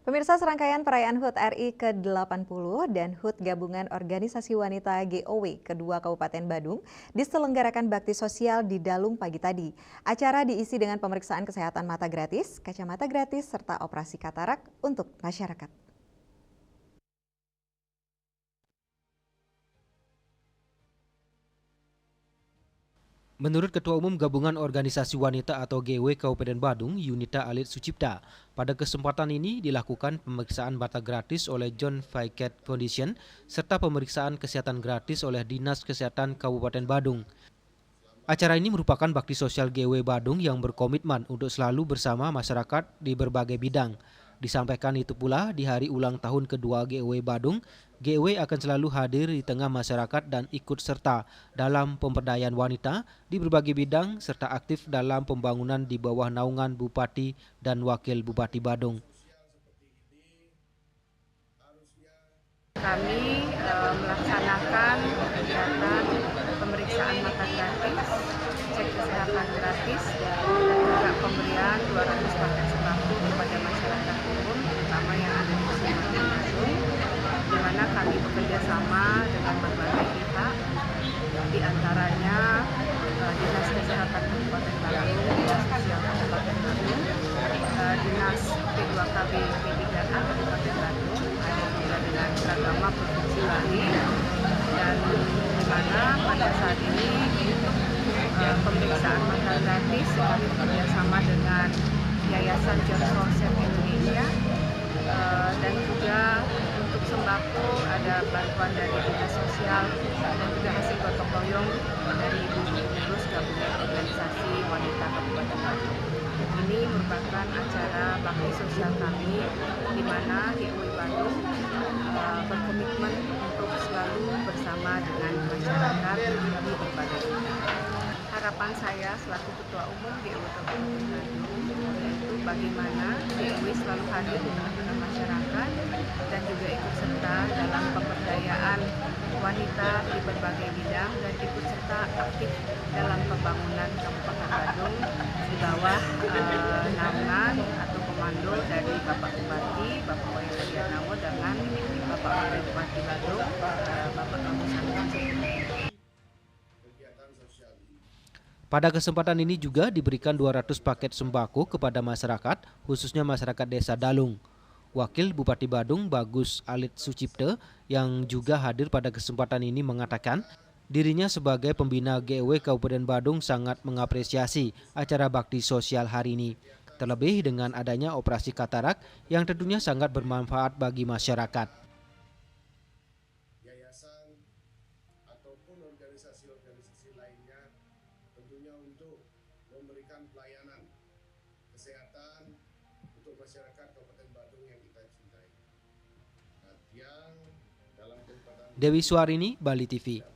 Pemirsa, serangkaian perayaan HUT RI ke-80 dan HUT Gabungan Organisasi Wanita GOW kedua Kabupaten Badung diselenggarakan bakti sosial di Dalung pagi tadi. Acara diisi dengan pemeriksaan kesehatan mata gratis, kacamata gratis, serta operasi katarak untuk masyarakat. Menurut Ketua Umum Gabungan Organisasi Wanita atau GW Kabupaten Badung, Yunita Alit Sucipta, pada kesempatan ini dilakukan pemeriksaan mata gratis oleh John Vicat Foundation serta pemeriksaan kesehatan gratis oleh Dinas Kesehatan Kabupaten Badung. Acara ini merupakan bakti sosial GW Badung yang berkomitmen untuk selalu bersama masyarakat di berbagai bidang. Disampaikan itu pula di hari ulang tahun kedua GW Badung, GW akan selalu hadir di tengah masyarakat dan ikut serta dalam pemberdayaan wanita di berbagai bidang serta aktif dalam pembangunan di bawah naungan Bupati dan Wakil Bupati Badung. Kami melaksanakan kegiatan pemeriksaan mata gratis, cek kesehatan gratis, dan juga pemberian 200 paket sembako kepada masyarakat umum, terutama yang ada di Kabupaten Badung, di mana kami bekerja sama dengan berbagai pihak, di antaranya Dinas Kesehatan Kabupaten Badung, Dinas Sosial Kabupaten Badung, Dinas P2KB P3A Kabupaten Badung, ada juga dengan Agama Provinsi Bali, dan di mana pada saat ini untuk pemeriksaan mata gratis kami bekerjasama dengan Yayasan John Roset Indonesia, dan juga untuk sembako ada bantuan dari Dinas Sosial dan juga hasil gotong royong dari Ibu Pengurus Gabungan Organisasi Wanita Kabupaten Badung. Ini merupakan acara bakti sosial kami di mana GW Badung berkomitmen untuk selalu bersama dengan masyarakat di berbagai bidang. Harapan saya selaku Ketua Umum GW Kabupaten Badung yaitu bagaimana GW selalu hadir di tengah-tengah masyarakat dan juga ikut serta dalam pemberdayaan wanita di berbagai bidang dan ikut serta aktif dalam pembangunan Kabupaten Badung di bawah naungan atau komando dari Bapak Bupati, Bapak Wayan Adianawo dengan Bapak Wakil Bupati Badung, Bapak Kamusan. Pada kesempatan ini juga diberikan 200 paket sembako kepada masyarakat, khususnya masyarakat Desa Dalung. Wakil Bupati Badung Bagus Alit Sucipte yang juga hadir pada kesempatan ini mengatakan dirinya sebagai pembina GW Kabupaten Badung sangat mengapresiasi acara bakti sosial hari ini. Terlebih dengan adanya operasi katarak yang tentunya sangat bermanfaat bagi masyarakat. Yayasan ataupun organisasi-organisasi lainnya tentunya untuk memberikan pelayanan kesehatan untuk masyarakat Kabupaten Badung yang kita cintai. Dewi Suarini, Bali TV.